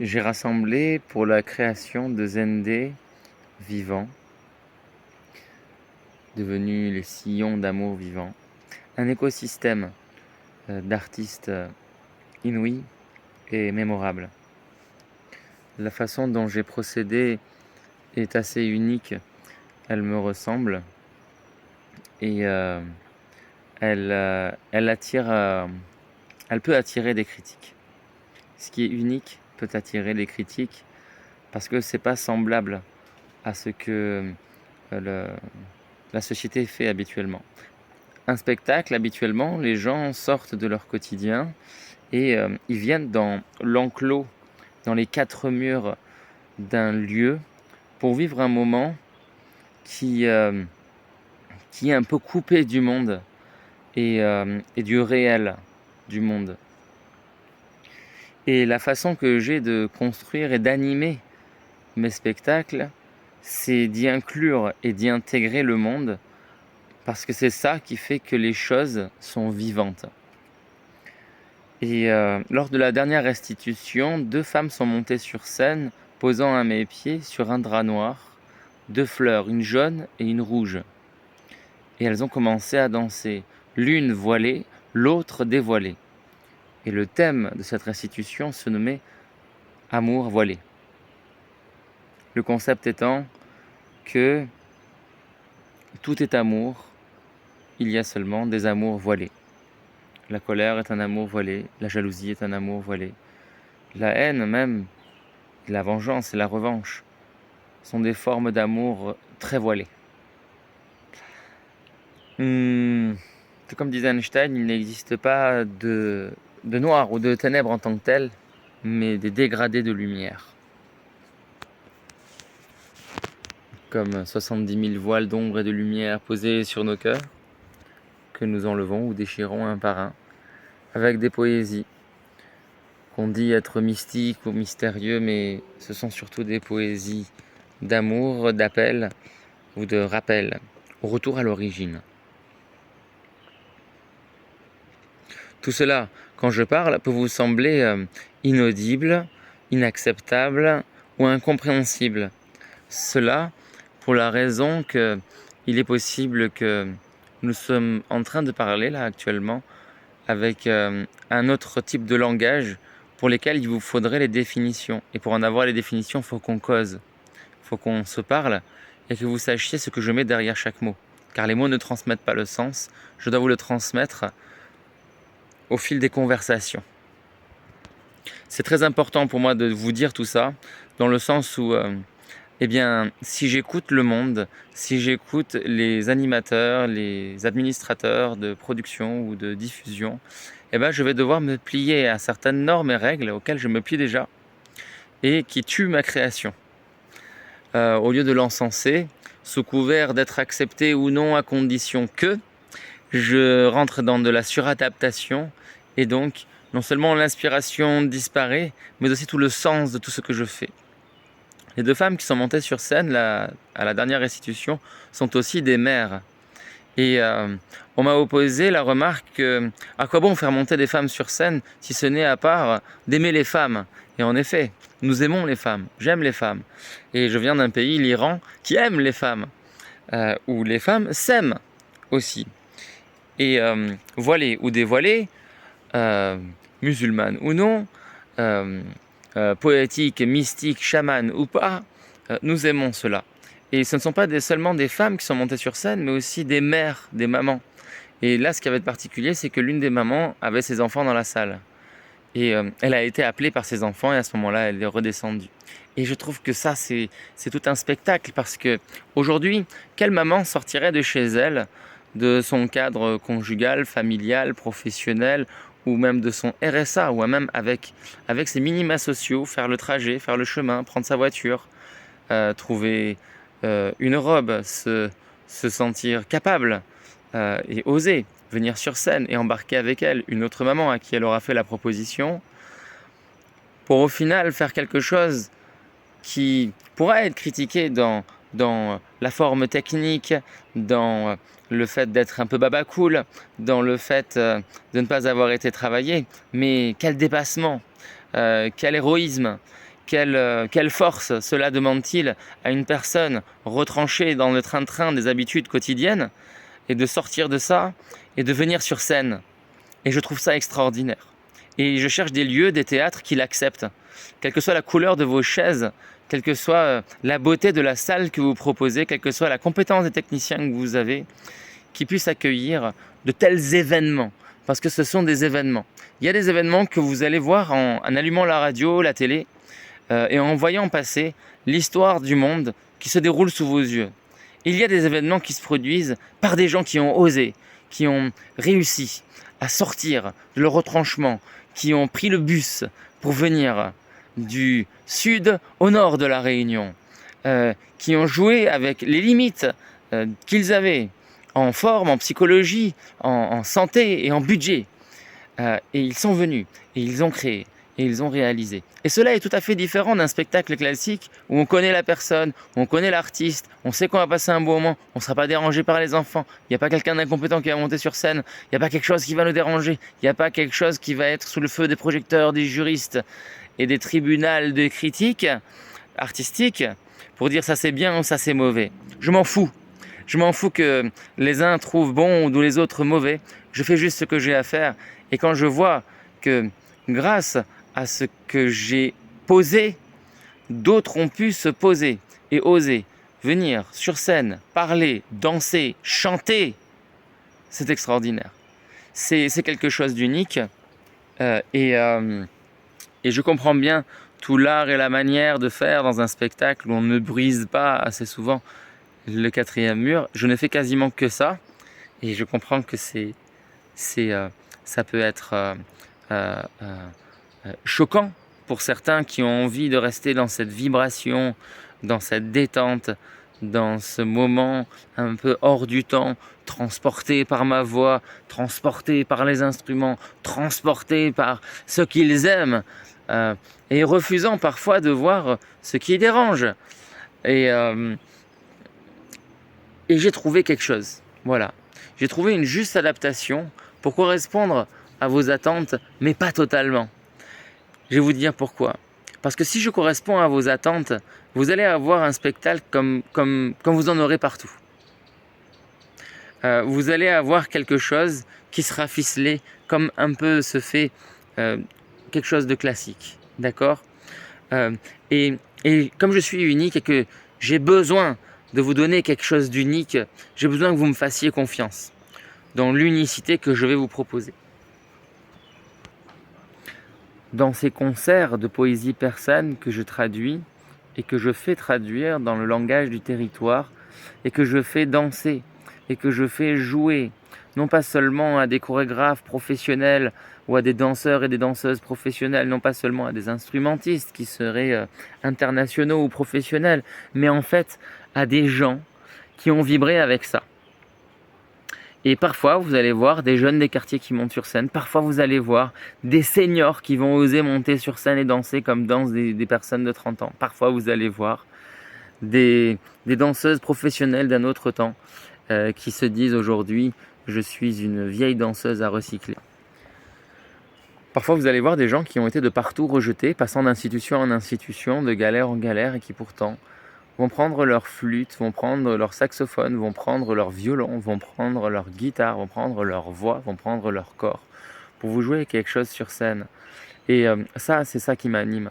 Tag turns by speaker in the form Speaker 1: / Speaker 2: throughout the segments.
Speaker 1: j'ai rassemblé pour la création de Zendé vivants, devenus les sillons d'amour vivant, un écosystème d'artistes inouïs et mémorables. La façon dont j'ai procédé est assez unique, elle me ressemble et elle attire, elle peut attirer des critiques. Ce qui est unique peut attirer les critiques parce que c'est pas semblable à ce que la société fait habituellement. Un spectacle, habituellement, les gens sortent de leur quotidien et ils viennent dans l'enclos, dans les quatre murs d'un lieu pour vivre un moment qui est un peu coupé du monde et du réel du monde. Et la façon que j'ai de construire et d'animer mes spectacles, c'est d'y inclure et d'y intégrer le monde, parce que c'est ça qui fait que les choses sont vivantes. Et lors de la dernière restitution, 2 femmes sont montées sur scène, posant à mes pieds sur un drap noir, 2 fleurs, une jaune et une rouge. Et elles ont commencé à danser, l'une voilée, l'autre dévoilée. Et le thème de cette restitution se nommait « Amour voilé ». Le concept étant que tout est amour, il y a seulement des amours voilés. La colère est un amour voilé, la jalousie est un amour voilé. La haine même, la vengeance et la revanche sont des formes d'amour très voilées. Tout comme disait Einstein, il n'existe pas de noir ou de ténèbres en tant que tel, mais des dégradés de lumière. Comme 70 000 voiles d'ombre et de lumière posés sur nos cœurs, que nous enlevons ou déchirons un par un, avec des poésies qu'on dit être mystiques ou mystérieux, mais ce sont surtout des poésies d'amour, d'appel ou de rappel, au retour à l'origine. Tout cela, quand je parle, peut vous sembler inaudible, inacceptable ou incompréhensible. Cela pour la raison qu'il est possible que nous sommes en train de parler là actuellement avec un autre type de langage pour lesquels il vous faudrait les définitions. Et pour en avoir les définitions, il faut qu'on cause, il faut qu'on se parle et que vous sachiez ce que je mets derrière chaque mot. Car les mots ne transmettent pas le sens, je dois vous le transmettre au fil des conversations. C'est très important pour moi de vous dire tout ça, dans le sens où, si j'écoute le monde, si j'écoute les animateurs, les administrateurs de production ou de diffusion, je vais devoir me plier à certaines normes et règles auxquelles je me plie déjà et qui tuent ma création. Au lieu de l'encenser, sous couvert d'être accepté ou non à condition que, je rentre dans de la suradaptation et donc non seulement l'inspiration disparaît, mais aussi tout le sens de tout ce que je fais. Les 2 femmes qui sont montées sur scène à la dernière restitution sont aussi des mères. Et on m'a opposé la remarque à quoi bon faire monter des femmes sur scène si ce n'est à part d'aimer les femmes. Et en effet, nous aimons les femmes, j'aime les femmes. Et je viens d'un pays, l'Iran, qui aime les femmes, où les femmes s'aiment aussi. Et voilées ou dévoilées, musulmanes ou non, poétiques, mystiques, chamanes ou pas, nous aimons cela. Et ce ne sont pas seulement des femmes qui sont montées sur scène, mais aussi des mères, des mamans. Et là, ce qui avait de particulier, c'est que l'une des mamans avait ses enfants dans la salle. Et elle a été appelée par ses enfants et à ce moment-là, elle est redescendue. Et je trouve que ça, c'est tout un spectacle parce que aujourd'hui, quelle maman sortirait de chez elle, de son cadre conjugal, familial, professionnel ou même de son RSA ou même avec ses minima sociaux, faire le trajet, faire le chemin, prendre sa voiture, trouver une robe, se sentir capable et oser venir sur scène et embarquer avec elle une autre maman à qui elle aura fait la proposition pour au final faire quelque chose qui pourra être critiqué dans la forme technique, dans le fait d'être un peu babacool, dans le fait de ne pas avoir été travaillé, mais quel dépassement, quel héroïsme, quelle force cela demande-t-il à une personne retranchée dans le train-train des habitudes quotidiennes et de sortir de ça et de venir sur scène. Et je trouve ça extraordinaire. Et je cherche des lieux, des théâtres qui l'acceptent. Quelle que soit la couleur de vos chaises, quelle que soit la beauté de la salle que vous proposez, quelle que soit la compétence des techniciens que vous avez, qui puissent accueillir de tels événements. Parce que ce sont des événements. Il y a des événements que vous allez voir en allumant la radio, la télé, et en voyant passer l'histoire du monde qui se déroule sous vos yeux. Il y a des événements qui se produisent par des gens qui ont osé, qui ont réussi à sortir de leur retranchement, qui ont pris le bus pour venir du sud au nord de la Réunion, qui ont joué avec les limites qu'ils avaient en forme, en psychologie, en santé et en budget. Et ils sont venus, et ils ont créé, et ils ont réalisé. Et cela est tout à fait différent d'un spectacle classique où on connaît la personne, où on connaît l'artiste, on sait qu'on va passer un bon moment, on ne sera pas dérangé par les enfants, il n'y a pas quelqu'un d'incompétent qui va monter sur scène, il n'y a pas quelque chose qui va nous déranger, il n'y a pas quelque chose qui va être sous le feu des projecteurs, des juristes et des tribunaux de critiques artistiques pour dire ça c'est bien ou ça c'est mauvais. Je m'en fous. Je m'en fous que les uns trouvent bon ou les autres mauvais. Je fais juste ce que j'ai à faire. Et quand je vois que grâce à ce que j'ai posé, d'autres ont pu se poser et oser venir sur scène, parler, danser, chanter, c'est extraordinaire. C'est quelque chose d'unique. Et je comprends bien tout l'art et la manière de faire dans un spectacle où on ne brise pas assez souvent le quatrième mur. Je ne fais quasiment que ça. Et je comprends que ça peut être choquant pour certains qui ont envie de rester dans cette vibration, dans cette détente, dans ce moment un peu hors du temps, transporté par ma voix, transporté par les instruments, transporté par ce qu'ils aiment, et refusant parfois de voir ce qui dérange. Et j'ai trouvé quelque chose. Voilà. J'ai trouvé une juste adaptation pour correspondre à vos attentes, mais pas totalement. Je vais vous dire pourquoi. Parce que si je corresponds à vos attentes, vous allez avoir un spectacle comme vous en aurez partout. Vous allez avoir quelque chose qui sera ficelé comme un peu se fait quelque chose de classique. D'accord ? Et comme je suis unique et que j'ai besoin de vous donner quelque chose d'unique, j'ai besoin que vous me fassiez confiance dans l'unicité que je vais vous proposer. Dans ces concerts de poésie persane que je traduis et que je fais traduire dans le langage du territoire et que je fais danser et que je fais jouer, non pas seulement à des chorégraphes professionnels ou à des danseurs et des danseuses professionnelles, non pas seulement à des instrumentistes qui seraient internationaux ou professionnels, mais en fait à des gens qui ont vibré avec ça. Et parfois, vous allez voir des jeunes des quartiers qui montent sur scène. Parfois, vous allez voir des seniors qui vont oser monter sur scène et danser comme dansent des personnes de 30 ans. Parfois, vous allez voir des danseuses professionnelles d'un autre temps qui se disent aujourd'hui « je suis une vieille danseuse à recycler ». Parfois, vous allez voir des gens qui ont été de partout rejetés, passant d'institution en institution, de galère en galère, et qui pourtant vont prendre leur flûte, vont prendre leur saxophone, vont prendre leur violon, vont prendre leur guitare, vont prendre leur voix, vont prendre leur corps pour vous jouer quelque chose sur scène. Et ça, c'est ça qui m'anime.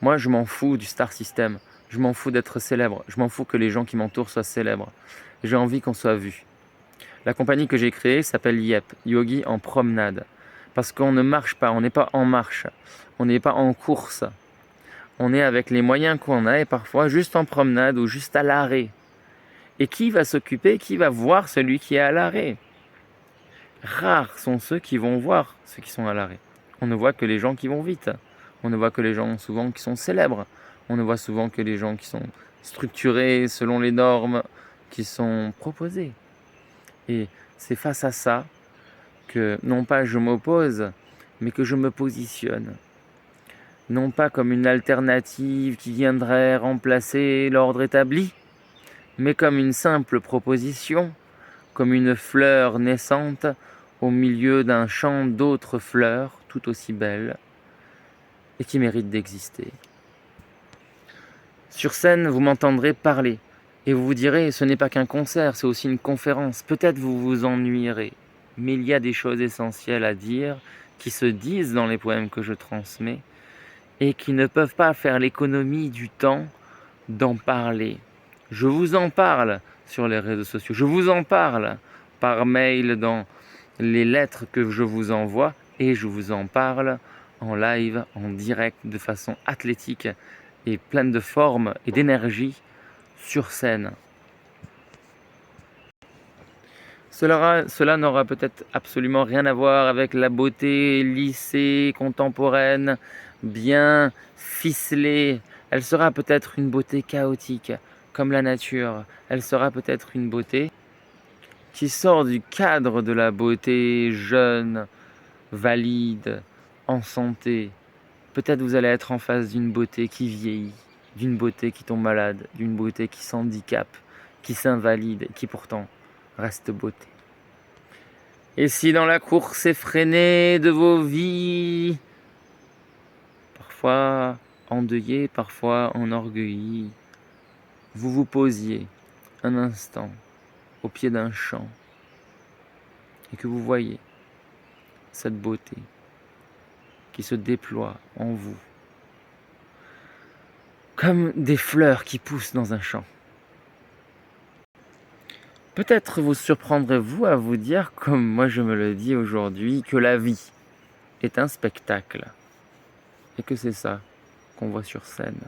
Speaker 1: Moi, je m'en fous du star system. Je m'en fous d'être célèbre. Je m'en fous que les gens qui m'entourent soient célèbres. J'ai envie qu'on soit vu. La compagnie que j'ai créée s'appelle YEP, Yogi en promenade. Parce qu'on ne marche pas, on n'est pas en marche, on n'est pas en course. On est avec les moyens qu'on a et parfois juste en promenade ou juste à l'arrêt. Et qui va s'occuper, qui va voir celui qui est à l'arrêt ? Rares sont ceux qui vont voir ceux qui sont à l'arrêt. On ne voit que les gens qui vont vite. On ne voit que les gens souvent qui sont célèbres. On ne voit souvent que les gens qui sont structurés selon les normes qui sont proposées. Et c'est face à ça que non pas je m'oppose, mais que je me positionne. Non pas comme une alternative qui viendrait remplacer l'ordre établi, mais comme une simple proposition, comme une fleur naissante au milieu d'un champ d'autres fleurs tout aussi belles et qui méritent d'exister. Sur scène, vous m'entendrez parler et vous vous direz, ce n'est pas qu'un concert, c'est aussi une conférence. Peut-être vous vous ennuierez, mais il y a des choses essentielles à dire qui se disent dans les poèmes que je transmets et qui ne peuvent pas faire l'économie du temps d'en parler. Je vous en parle sur les réseaux sociaux, je vous en parle par mail dans les lettres que je vous envoie et je vous en parle en live, en direct, de façon athlétique et pleine de forme et d'énergie sur scène. Cela n'aura peut-être absolument rien à voir avec la beauté lissée, contemporaine, bien ficelée. Elle sera peut-être une beauté chaotique, comme la nature. Elle sera peut-être une beauté qui sort du cadre de la beauté jeune, valide, en santé. Peut-être vous allez être en face d'une beauté qui vieillit, d'une beauté qui tombe malade, d'une beauté qui s'handicape, qui s'invalide et qui pourtant reste beauté. Et si dans la course effrénée de vos vies, parfois endeuillées, parfois enorgueillies, vous vous posiez un instant au pied d'un champ et que vous voyez cette beauté qui se déploie en vous comme des fleurs qui poussent dans un champ. Peut-être vous surprendrez-vous à vous dire, comme moi je me le dis aujourd'hui, que la vie est un spectacle et que c'est ça qu'on voit sur scène.